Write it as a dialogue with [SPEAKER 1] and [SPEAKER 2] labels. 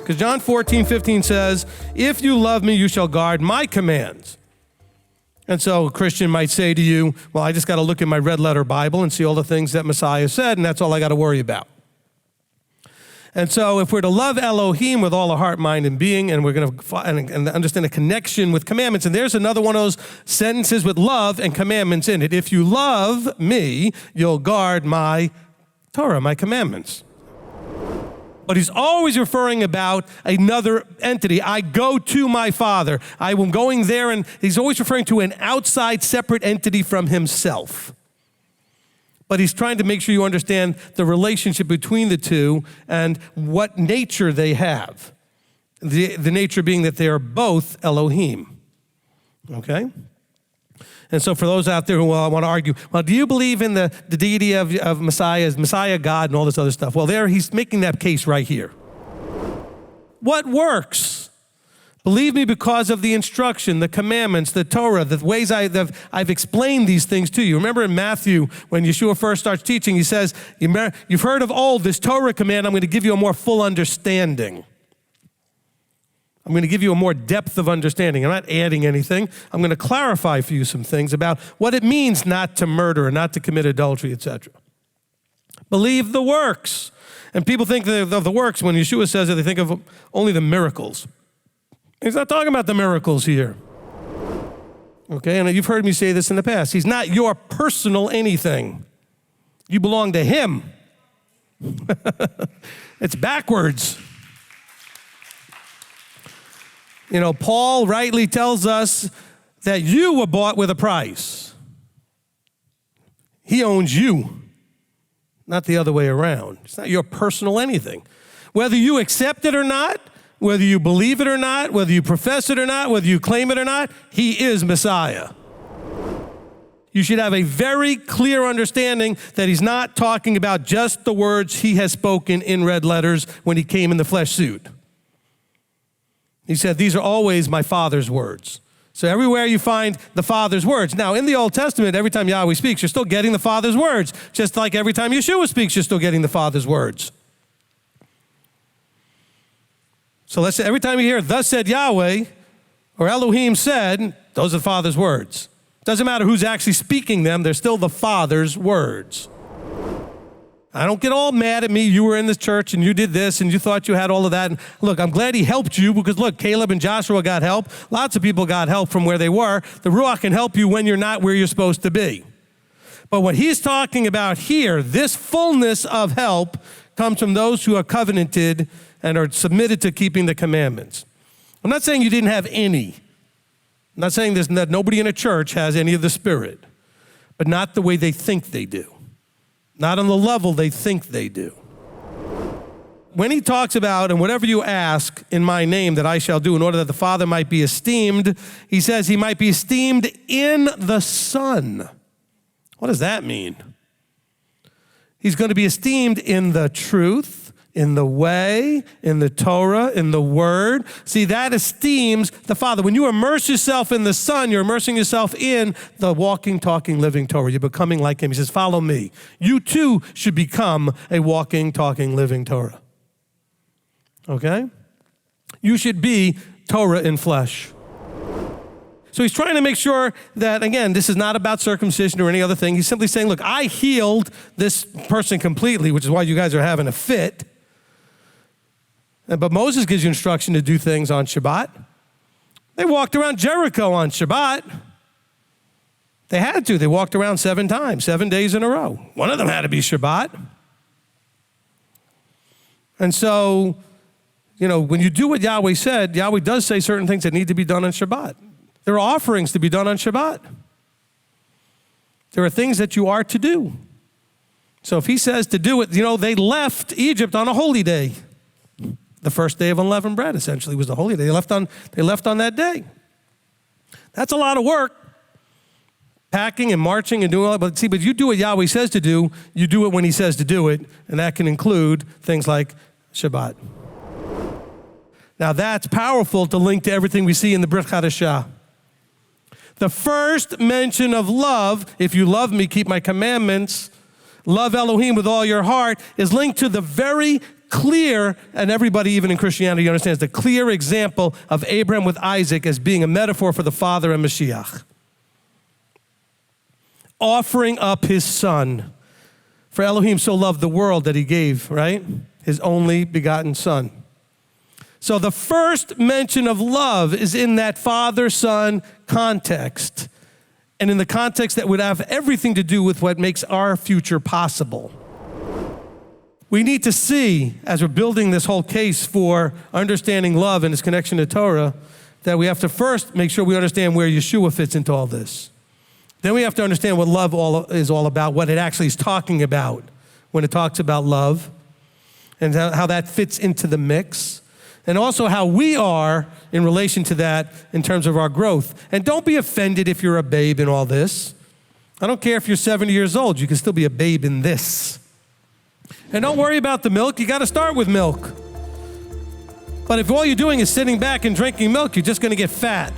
[SPEAKER 1] Because John 14:15 says, if you love me, you shall guard my commands. And so a Christian might say to you, well, I just got to look in my red letter Bible and see all the things that Messiah said, and that's all I got to worry about. And so if we're to love Elohim with all our heart, mind, and being, and we're going to and understand a connection with commandments, and there's another one of those sentences with love and commandments in it. If you love me, you'll guard my Torah, my commandments. But he's always referring about another entity. I go to my Father. I am going there, and he's always referring to an outside, separate entity from himself. But he's trying to make sure you understand the relationship between the two and what nature they have. The nature being that they are both Elohim. Okay? And so for those out there who want to argue, well, do you believe in the deity of Messiah? Is Messiah God and all this other stuff? Well, he's making that case right here. What works? Believe me because of the instruction, the commandments, the Torah, the ways I've explained these things to you. Remember in Matthew, when Yeshua first starts teaching, he says, you've heard of old this Torah command, I'm going to give you a more full understanding. I'm going to give you a more depth of understanding. I'm not adding anything. I'm going to clarify for you some things about what it means not to murder and not to commit adultery, etc. Believe the works. And people think of the works, when Yeshua says it, they think of only the miracles. He's not talking about the miracles here. Okay, and you've heard me say this in the past. He's not your personal anything. You belong to him. It's backwards. You know, Paul rightly tells us that you were bought with a price. He owns you, not the other way around. It's not your personal anything. Whether you accept it or not, whether you believe it or not, whether you profess it or not, whether you claim it or not, he is Messiah. You should have a very clear understanding that he's not talking about just the words he has spoken in red letters when he came in the flesh suit. He said, these are always my Father's words. So everywhere you find the Father's words. Now, in the Old Testament, every time Yahweh speaks, you're still getting the Father's words. Just like every time Yeshua speaks, you're still getting the Father's words. So let's say every time you hear, thus said Yahweh, or Elohim said, those are the Father's words. Doesn't matter who's actually speaking them, they're still the Father's words. I don't get all mad at me. You were in this church and you did this and you thought you had all of that. And look, I'm glad he helped you because look, Caleb and Joshua got help. Lots of people got help from where they were. The Ruach can help you when you're not where you're supposed to be. But what he's talking about here, this fullness of help comes from those who are covenanted and are submitted to keeping the commandments. I'm not saying you didn't have any. I'm not saying that nobody in a church has any of the Spirit, but not the way they think they do. Not on the level they think they do. When he talks about, and whatever you ask in my name that I shall do in order that the Father might be esteemed, he says he might be esteemed in the Son. What does that mean? He's going to be esteemed in the truth, in the way, in the Torah, in the Word. See, that esteems the Father. When you immerse yourself in the Son, you're immersing yourself in the walking, talking, living Torah. You're becoming like him. He says, follow me. You too should become a walking, talking, living Torah. Okay? You should be Torah in flesh. So he's trying to make sure that, again, this is not about circumcision or any other thing. He's simply saying, look, I healed this person completely, which is why you guys are having a fit. But Moses gives you instruction to do things on Shabbat. They walked around Jericho on Shabbat. They had to. They walked around 7 times, 7 days in a row. One of them had to be Shabbat. And so, you know, when you do what Yahweh said, Yahweh does say certain things that need to be done on Shabbat. There are offerings to be done on Shabbat. There are things that you are to do. So if he says to do it, you know, they left Egypt on a holy day. The first day of unleavened bread, essentially, was the holy day. They left on that day. That's a lot of work. Packing and marching and doing all that. But you do what Yahweh says to do. You do it when he says to do it. And that can include things like Shabbat. Now that's powerful to link to everything we see in the Brit Chadashah. The first mention of love, if you love me, keep my commandments, love Elohim with all your heart, is linked to the very clear, and everybody even in Christianity understands the clear example of Abraham with Isaac as being a metaphor for the Father and Mashiach. Offering up his son. For Elohim so loved the world that he gave, right? His only begotten son. So the first mention of love is in that father-son context, and in the context that would have everything to do with what makes our future possible. We need to see, as we're building this whole case for understanding love and its connection to Torah, that we have to first make sure we understand where Yeshua fits into all this. Then we have to understand what love is all about, what it actually is talking about when it talks about love, and how that fits into the mix, and also how we are in relation to that in terms of our growth. And don't be offended if you're a babe in all this. I don't care if you're 70 years old, you can still be a babe in this. And don't worry about the milk, you gotta start with milk. But if all you're doing is sitting back and drinking milk, you're just gonna get fat.